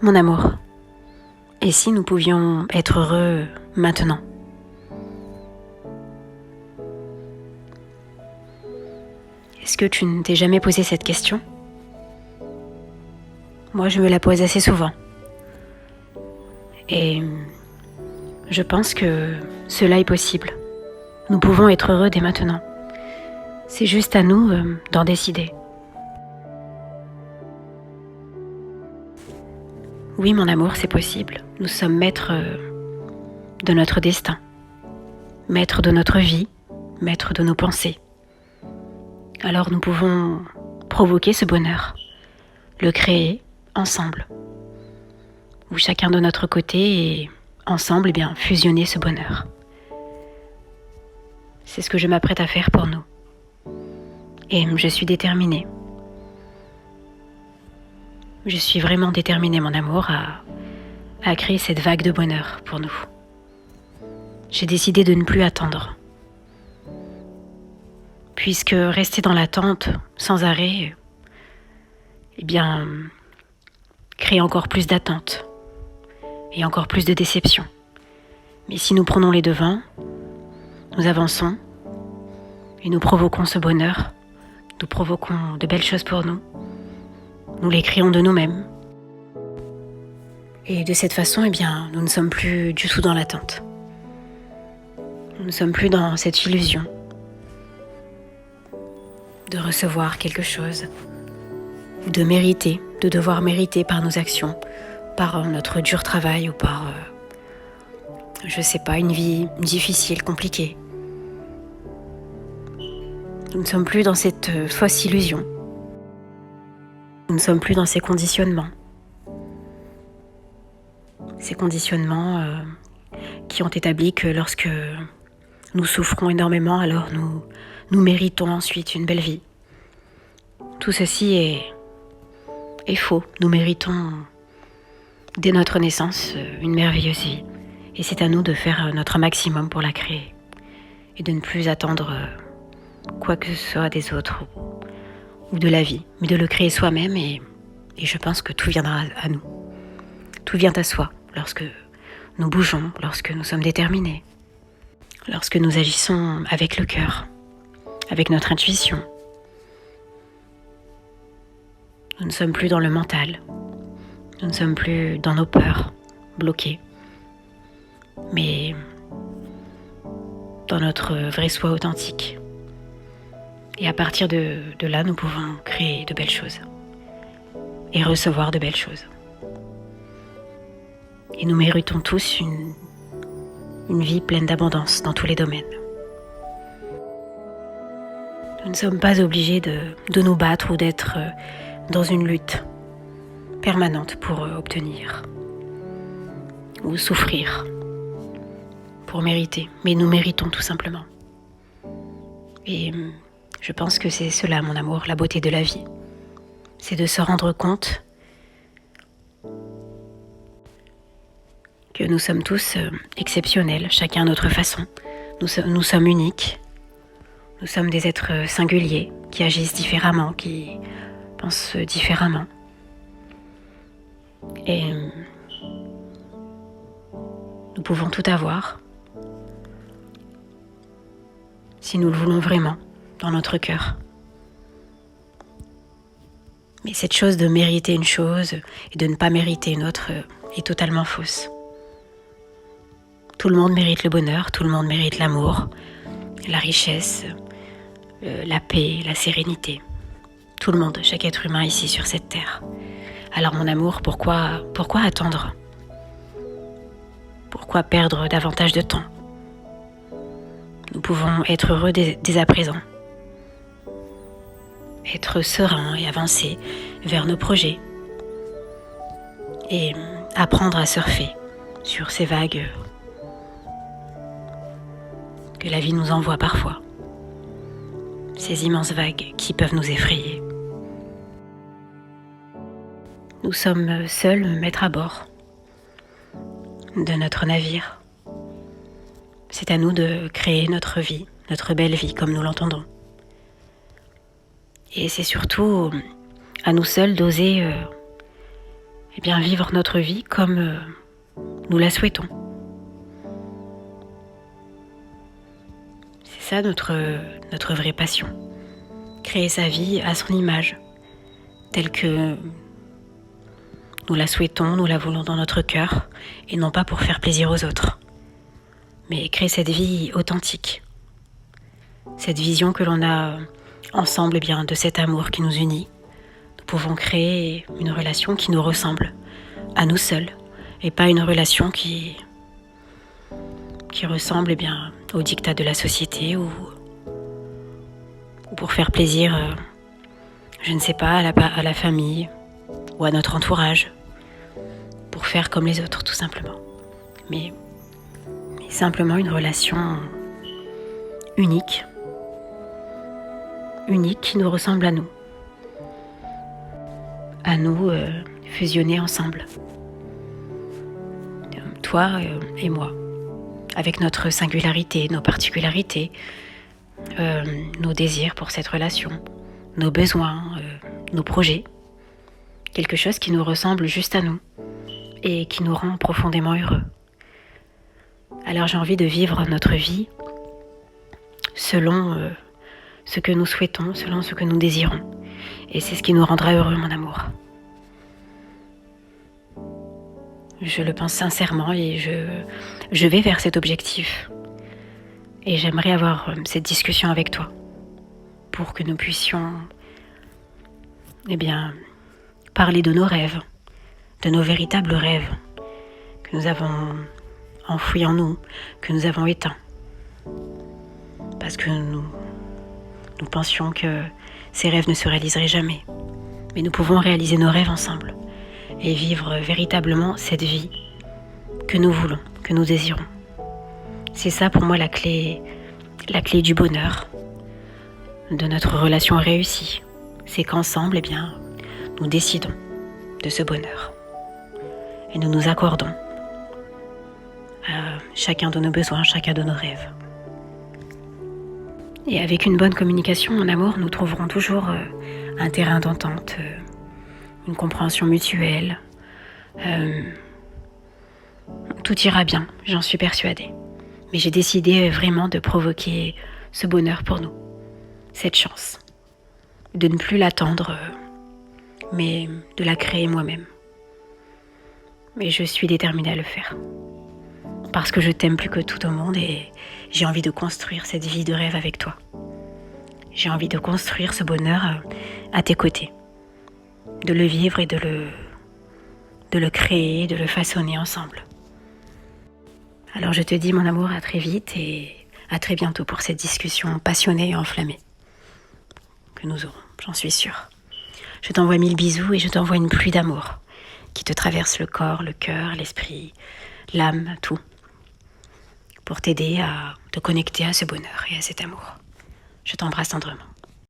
Mon amour, et si nous pouvions être heureux maintenant? Est-ce que tu ne t'es jamais posé cette question? Moi, je me la pose assez souvent. Et je pense que cela est possible. Nous pouvons être heureux dès maintenant. C'est juste à nous d'en décider. Oui, mon amour, c'est possible. Nous sommes maîtres de notre destin, maîtres de notre vie, maîtres de nos pensées. Alors nous pouvons provoquer ce bonheur, le créer ensemble, ou chacun de notre côté et ensemble, fusionner ce bonheur. C'est ce que je m'apprête à faire pour nous. Et je suis déterminée. Je suis vraiment déterminée, mon amour, à créer cette vague de bonheur pour nous. J'ai décidé de ne plus attendre. Puisque rester dans l'attente sans arrêt, crée encore plus d'attente et encore plus de déception. Mais si nous prenons les devants, nous avançons et nous provoquons ce bonheur, nous provoquons de belles choses pour nous, nous les créons de nous-mêmes. Et de cette façon, nous ne sommes plus du tout dans l'attente. Nous ne sommes plus dans cette illusion de recevoir quelque chose, ou de mériter, de devoir mériter par nos actions, par notre dur travail ou par, une vie difficile, compliquée. Nous ne sommes plus dans cette fausse illusion. Nous ne sommes plus dans ces conditionnements. Ces conditionnements qui ont établi que lorsque nous souffrons énormément, alors nous méritons ensuite une belle vie. Tout ceci est faux. Nous méritons, dès notre naissance, une merveilleuse vie. Et c'est à nous de faire notre maximum pour la créer. Et de ne plus attendre quoi que ce soit des autres ou de la vie, mais de le créer soi-même. Et je pense que tout viendra à nous. Tout vient à soi lorsque nous bougeons, lorsque nous sommes déterminés, lorsque nous agissons avec le cœur, avec notre intuition. Nous ne sommes plus dans le mental, nous ne sommes plus dans nos peurs bloquées, mais dans notre vrai soi authentique. Et à partir de là, nous pouvons créer de belles choses et recevoir de belles choses. Et nous méritons tous une vie pleine d'abondance dans tous les domaines. Nous ne sommes pas obligés de nous battre ou d'être dans une lutte permanente pour obtenir ou souffrir pour mériter. Mais nous méritons tout simplement. Et je pense que c'est cela, mon amour, la beauté de la vie. C'est de se rendre compte que nous sommes tous exceptionnels, chacun à notre façon. Nous sommes uniques. Nous sommes des êtres singuliers qui agissent différemment, qui pensent différemment. Et nous pouvons tout avoir si nous le voulons vraiment dans notre cœur. Mais cette chose de mériter une chose et de ne pas mériter une autre est totalement fausse. Tout le monde mérite le bonheur, tout le monde mérite l'amour, la richesse, la paix, la sérénité. Tout le monde, chaque être humain ici sur cette terre. Alors mon amour, pourquoi attendre? Pourquoi perdre davantage de temps? Nous pouvons être heureux dès à présent. Être serein et avancer vers nos projets. Et apprendre à surfer sur ces vagues que la vie nous envoie parfois. Ces immenses vagues qui peuvent nous effrayer. Nous sommes seuls maîtres à bord de notre navire. C'est à nous de créer notre vie, notre belle vie comme nous l'entendons. Et c'est surtout à nous seuls d'oser eh bien, vivre notre vie comme nous la souhaitons. C'est ça notre vraie passion. Créer sa vie à son image, telle que nous la souhaitons, nous la voulons dans notre cœur, et non pas pour faire plaisir aux autres. Mais créer cette vie authentique. Cette vision que l'on a ensemble, eh bien, de cet amour qui nous unit. Nous pouvons créer une relation qui nous ressemble à nous seuls, et pas une relation qui ressemble, eh bien, aux dictats de la société ou pour faire plaisir, je ne sais pas, à la famille ou à notre entourage, pour faire comme les autres tout simplement. Mais simplement une relation unique qui nous ressemble à nous fusionnés ensemble, toi et moi, avec notre singularité, nos particularités, nos désirs pour cette relation, nos besoins, nos projets, quelque chose qui nous ressemble juste à nous et qui nous rend profondément heureux. Alors j'ai envie de vivre notre vie selon ce que nous souhaitons, selon ce que nous désirons. Et c'est ce qui nous rendra heureux, mon amour. Je le pense sincèrement et je vais vers cet objectif. Et j'aimerais avoir cette discussion avec toi pour que nous puissions, eh bien, parler de nos rêves, de nos véritables rêves que nous avons enfouis en nous, que nous avons éteints. Parce que nous pensions que ces rêves ne se réaliseraient jamais. Mais nous pouvons réaliser nos rêves ensemble et vivre véritablement cette vie que nous voulons, que nous désirons. C'est ça pour moi la clé du bonheur, de notre relation réussie. C'est qu'ensemble, eh bien, nous décidons de ce bonheur. Et nous nous accordons à chacun de nos besoins, chacun de nos rêves. Et avec une bonne communication, mon amour, nous trouverons toujours un terrain d'entente, une compréhension mutuelle. Tout ira bien, j'en suis persuadée. Mais j'ai décidé vraiment de provoquer ce bonheur pour nous, cette chance, de ne plus l'attendre, mais de la créer moi-même. Et je suis déterminée à le faire. Parce que je t'aime plus que tout au monde et j'ai envie de construire cette vie de rêve avec toi. J'ai envie de construire ce bonheur à tes côtés. De le vivre et de le créer, de le façonner ensemble. Alors je te dis, mon amour, à très vite et à très bientôt pour cette discussion passionnée et enflammée que nous aurons, j'en suis sûre. Je t'envoie 1000 bisous et je t'envoie une pluie d'amour qui te traverse le corps, le cœur, l'esprit, l'âme, tout, pour t'aider à te connecter à ce bonheur et à cet amour. Je t'embrasse tendrement.